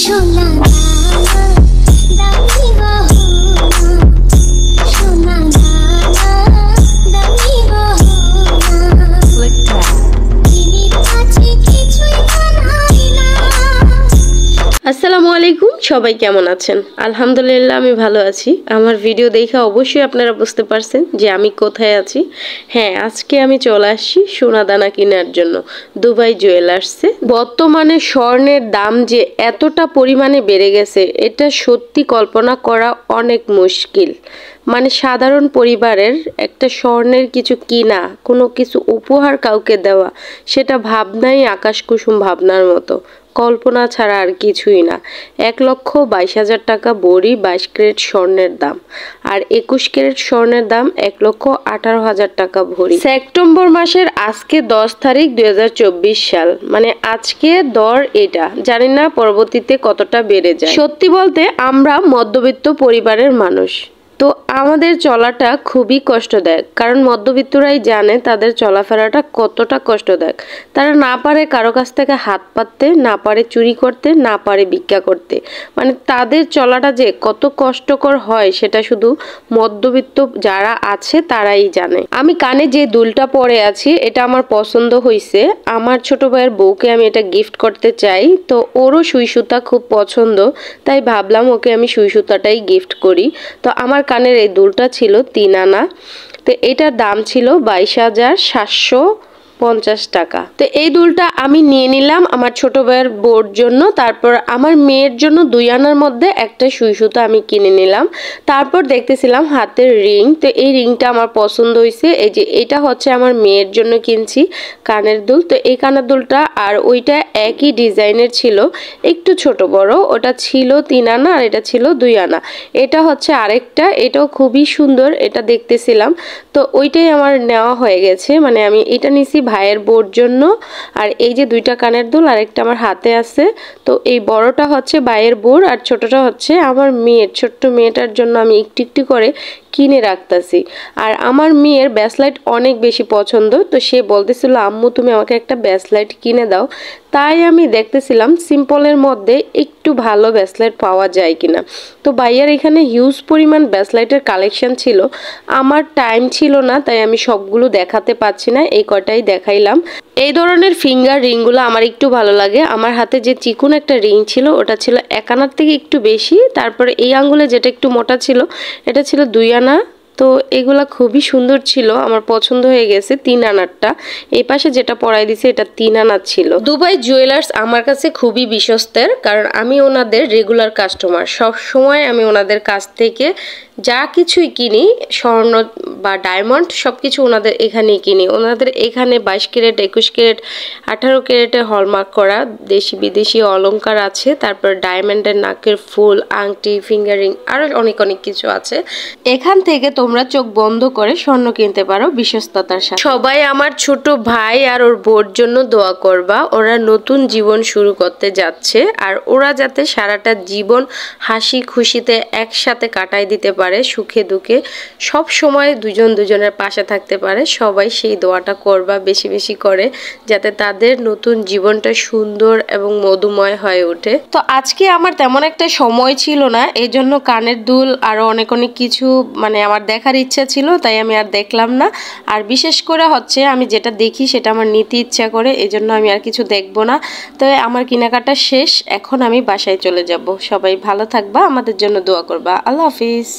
সোনা দামি গহনা, সোনা দামি গহনা, তিনি কাছে কিছুই বানাই না। আসসালামু আলাইকুম, সবাই কেমন আছেন? আলহামদুলিল্লাহ আমি ভালো আছি। আমার ভিডিও দেখে অবশ্যই আপনারা বুঝতে পারছেন যে আমি কোথায় আছি। হ্যাঁ, আজকে আমি চলে আসছি সোনা দানা কেনার জন্য দুবাই জুয়েলার্সে। বর্তমানে স্বর্ণের দাম যে এতটা পরিমাণে বেড়ে গেছে, এটা সত্যি কল্পনা করা অনেক মুশকিল। মানে সাধারণ পরিবারের একটা স্বর্ণের কিছু কিনা, কোনো কিছু উপহার কাউকে দেওয়া, সেটা ভাবনাই আকাশ কুসুম ভাবনার মতো, কল্পনা ছাড়া আর কিছুই না। 1,22,000 টাকা ভরি 22 ক্যারেট স্বর্ণের দাম, আর 21 ক্যারেট স্বর্ণের দাম 1,18,000 টাকা ভরি। সেপ্টেম্বর মাসের আজকে 10 তারিখ 2024 সাল, মানে আজকে দর এটা, জানি না পরবর্তীতে কতটা বেড়ে যায়। সত্যি বলতে আমরা মধ্যবিত্ত পরিবারের মানুষ, তো আমাদের চলাটা খুবই কষ্টদায়ক। কারণ মধ্যবিত্তরাই জানে তাদের চলাফেরাটা কতটা কষ্টদায়ক। তারা না পারে কারো কাছ থেকে হাত পাততে, না পারে চুরি করতে, না পারে ভিক্ষা করতে। মানে তাদের চলাটা যে কত কষ্টকর হয় সেটা শুধু মধ্যবিত্ত যারা আছে তারাই জানে। আমি কানে যে দুলটা পরে আছি এটা আমার পছন্দ হয়েছে। আমার ছোট ভাইয়ের বউকে আমি এটা গিফট করতে চাই, তো ওরও সুই সুতা খুব পছন্দ, তাই ভাবলাম ওকে আমি সুই সুতাটাই গিফট করি। তো আমার কানের এই দুলটা ছিল 3 আনা, তো এটার দাম ছিল 22,750 টাকা। তো এই দুলটা আমি নিয়ে নিলাম আমার ছোট ভাইয়ের বউর জন্য। তারপর আমার মেয়ের জন্য 2 আনার মধ্যে একটা সুই সুতা আমি কিনে নিলাম। তারপর দেখতেছিলাম হাতের রিং, তো এই রিংটা আমার পছন্দ হয়েছে। এই যে এটা হচ্ছে আমার মেয়ের জন্য কিনছি কানের দুল। তো এই কানের দুলটা আর ওইটা একই ডিজাইনের ছিল, একটু ছোট বড়। ওটা ছিল 3 আনা আর এটা ছিল 2 আনা। এটা হচ্ছে আরেকটা, এটাও খুবই সুন্দর, এটা দেখতেছিলাম। তো ওইটাই আমার নেওয়া হয়ে গেছে, মানে আমি এটা নিছি ভাইয়ের বোর জন্য। আর এই যে 2টা কানের দুল আরেকটা আমার হাতে আছে। তো এই বড়টা হচ্ছে ভাইয়ের বোর আর ছোটটা হচ্ছে আমার মেয়ের, ছোট্ট মেয়েটার জন্য আমি একটু একটু করে কিনে রাখতেছি। আর আমার মেয়ের ব্যাসলাইট অনেক বেশি পছন্দ, তো সে বলতেছিল আম্মু তুমি আমাকে একটা ব্যাসলাইট কিনে দাও। তাই আমি দেখতেছিলাম সিম্পলের মধ্যে একটু ভালো ব্যাসলাইট পাওয়া যায় কিনা। তো ভাইয়ার এখানে হিউজ পরিমাণ ব্যাসলাইটের কালেকশন ছিল, আমার টাইম ছিল না তাই আমি সবগুলো দেখাতে পাচ্ছি না, এই কটাই দেখাইলাম। এই ধরনের ফিঙ্গার রিংগুলো আমার একটু ভালো লাগে। আমার হাতে যে চিকুন একটা রিং ছিল ওটা ছিল 1 আনার থেকে একটু বেশি। তারপরে এই আঙ্গুলে যেটা একটু মোটা ছিল এটা ছিল 2 আনা। তো এগুলা খুবই সুন্দর ছিল, আমার পছন্দ হয়ে গেছে 3 আনারটা। এই পাশে যেটা পরাই দিছে এটা 3 আনার ছিল। দুবাই জুয়েলার্স আমার কাছে খুবই বিশ্বস্তের, কারণ আমি ওনাদের রেগুলার কাস্টমার। সব সময় আমি ওনাদের কাছ থেকে যা কিছুই কিনি, স্বর্ণ বা ডায়মন্ড সব কিছু ওনাদের এখানেই কিনি। ওনাদের এখানে 22 ক্যারেট 21 ক্যারেট 18 ক্যারেটে হলমার্ক করা দেশি বিদেশি অলংকার আছে। তারপর ডায়মন্ডের নাকের ফুল, আংটি, ফিঙ্গারিং, আরও অনেক অনেক কিছু আছে। এখান থেকে তোমরা চোখ বন্ধ করে স্বর্ণ কিনতে পারো বিশ্বস্ততার সাথে। সবাই আমার ছোট ভাই আর ওর বোর জন্য দোয়া করবা। ওরা নতুন জীবন শুরু করতে যাচ্ছে, আর ওরা যাতে সারাটা জীবন হাসি খুশিতে একসাথে কাটাই দিতে পারে, সুখে দুঃখে সব সময় দুজন দুজনের পাশে থাকতে পারে। সবাই সেই দোয়াটা করবা বেশি বেশি করে, যাতে তাদের নতুন জীবনটা সুন্দর এবং মধুময় হয়ে ওঠে। তো আজকে আমার তেমন একটা সময় ছিল না, এই জন্য কানের দুল আরো অনেক অনেক কিছু মানে আমার দেখার ইচ্ছা ছিল, তাই আমি আর দেখলাম না। আর বিশেষ করে হচ্ছে আমি যেটা দেখি সেটা আমার নিতে ইচ্ছা করে, এই জন্য আমি আর কিছু দেখবো না। তো আমার কেনাকাটা শেষ, এখন আমি বাসায় চলে যাব। সবাই ভালো থাকবা, আমাদের জন্য দোয়া করবা। আল্লাহ হাফিজ।